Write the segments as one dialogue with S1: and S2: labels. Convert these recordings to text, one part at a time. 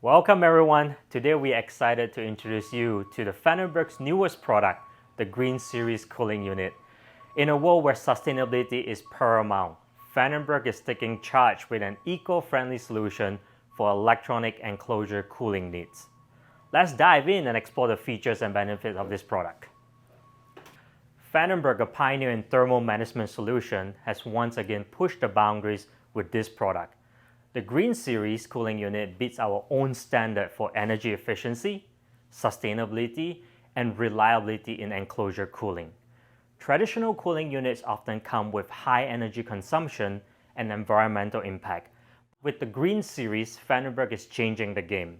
S1: Welcome everyone. Today we are excited to introduce you to the Pfannenberg's newest product, the Green Series Cooling Unit. In a world where sustainability is paramount, Pfannenberg is taking charge with an eco-friendly solution for electronic enclosure cooling needs. Let's dive in and explore the features and benefits of this product. Pfannenberg, a pioneer in thermal management solution, has once again pushed the boundaries with this product. The Green Series cooling unit beats our own standard for energy efficiency, sustainability, and reliability in enclosure cooling. Traditional cooling units often come with high energy consumption and environmental impact. With the Green Series, Pfannenberg is changing the game.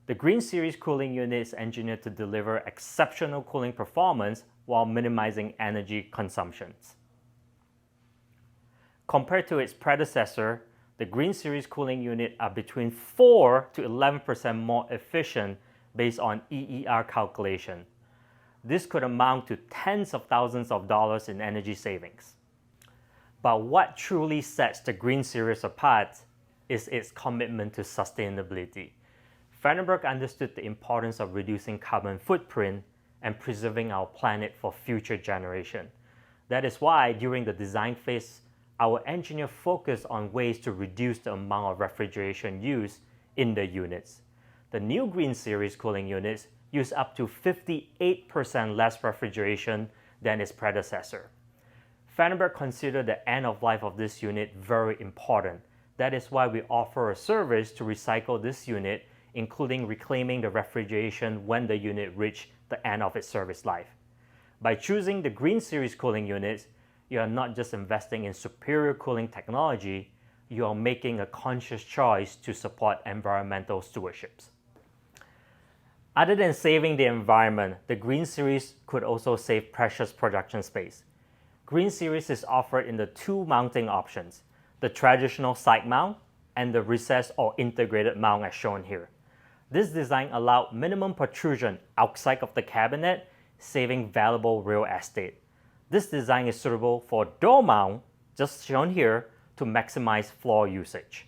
S1: The Green Series cooling unit is engineered to deliver exceptional cooling performance while minimizing energy consumptions. Compared to its predecessor, the Green Series cooling unit are between 4 to 11% more efficient based on EER calculation. This could amount to tens of thousands of dollars in energy savings. But what truly sets the Green Series apart is its commitment to sustainability. Pfannenberg understood the importance of reducing carbon footprint and preserving our planet for future generations. That is why during the design phase, our engineer focused on ways to reduce the amount of refrigeration used in the units. The new Green Series cooling units use up to 58% less refrigeration than its predecessor. Pfannenberg considered the end of life of this unit very important. That is why we offer a service to recycle this unit, including reclaiming the refrigeration when the unit reaches the end of its service life. By choosing the Green Series cooling units, you are not just investing in superior cooling technology, you are making a conscious choice to support environmental stewardships. Other than saving the environment, the Green Series could also save precious production space. Green Series is offered in the two mounting options, the traditional side mount and the recessed or integrated mount as shown here. This design allows minimum protrusion outside of the cabinet, saving valuable real estate. This design is suitable for door mount, just shown here, to maximize floor usage.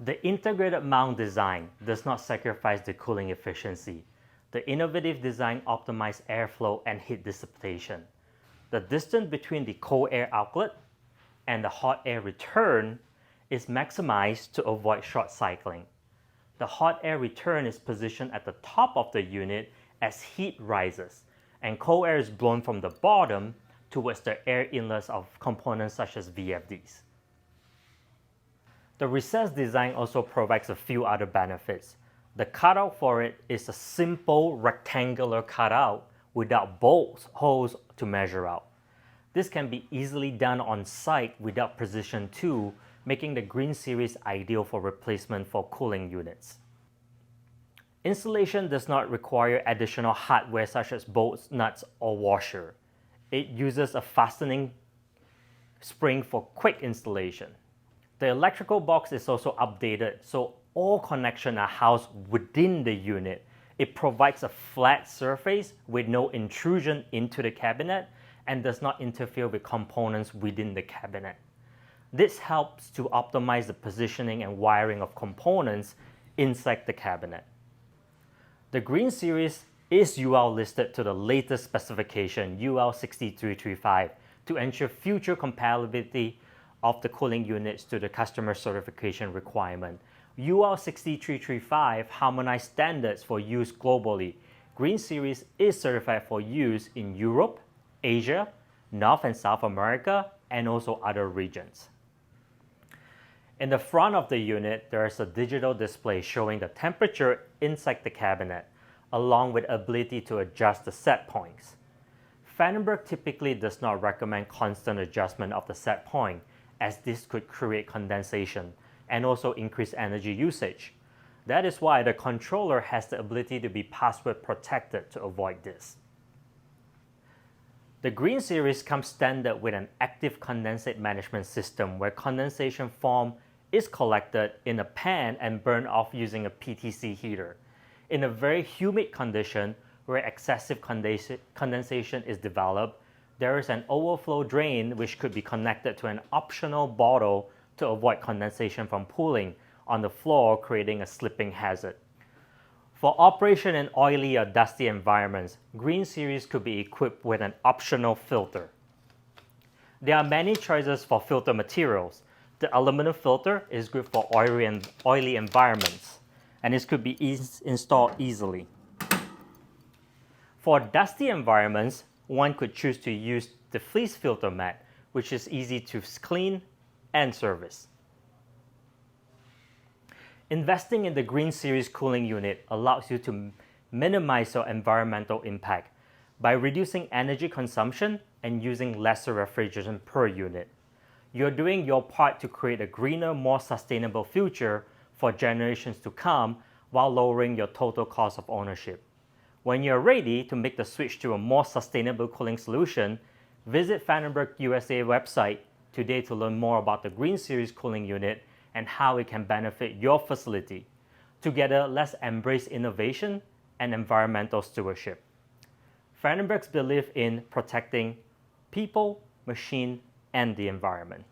S1: The integrated mount design does not sacrifice the cooling efficiency. The innovative design optimizes airflow and heat dissipation. The distance between the cold air outlet and the hot air return is maximized to avoid short cycling. The hot air return is positioned at the top of the unit as heat rises, and cold air is blown from the bottom towards the air inlets of components such as VFDs. The recessed design also provides a few other benefits. The cutout for it is a simple rectangular cutout without bolts, holes to measure out. This can be easily done on site without precision tool, making the Green Series ideal for replacement for cooling units. Installation does not require additional hardware such as bolts, nuts, or washer. It uses a fastening spring for quick installation. The electrical box is also updated, so all connections are housed within the unit. It provides a flat surface with no intrusion into the cabinet and does not interfere with components within the cabinet. This helps to optimize the positioning and wiring of components inside the cabinet. The Green Series is UL listed to the latest specification UL 6335 to ensure future compatibility of the cooling units to the customer certification requirement. UL 6335 harmonized standards for use globally. Green Series is certified for use in Europe, Asia, North and South America, and also other regions. In the front of the unit, there is a digital display showing the temperature inside the cabinet, along with ability to adjust the set points. Pfannenberg typically does not recommend constant adjustment of the set point, as this could create condensation and also increase energy usage. That is why the controller has the ability to be password protected to avoid this. The Green Series comes standard with an active condensate management system where condensation foam is collected in a pan and burned off using a PTC heater. In a very humid condition where excessive condensation is developed, there is an overflow drain which could be connected to an optional bottle to avoid condensation from pooling on the floor, creating a slipping hazard. For operation in oily or dusty environments, Green Series could be equipped with an optional filter. There are many choices for filter materials. The aluminum filter is good for oily environments, and it could be installed easily. For dusty environments, one could choose to use the fleece filter mat, which is easy to clean and service. Investing in the Green Series cooling unit allows you to minimize your environmental impact by reducing energy consumption and using lesser refrigerant per unit. You're doing your part to create a greener, more sustainable future for generations to come while lowering your total cost of ownership. When you're ready to make the switch to a more sustainable cooling solution, visit Pfannenberg USA website today to learn more about the Green Series cooling unit and how it can benefit your facility. Together, let's embrace innovation and environmental stewardship. Pfannenberg's belief in protecting people, machine, and the environment.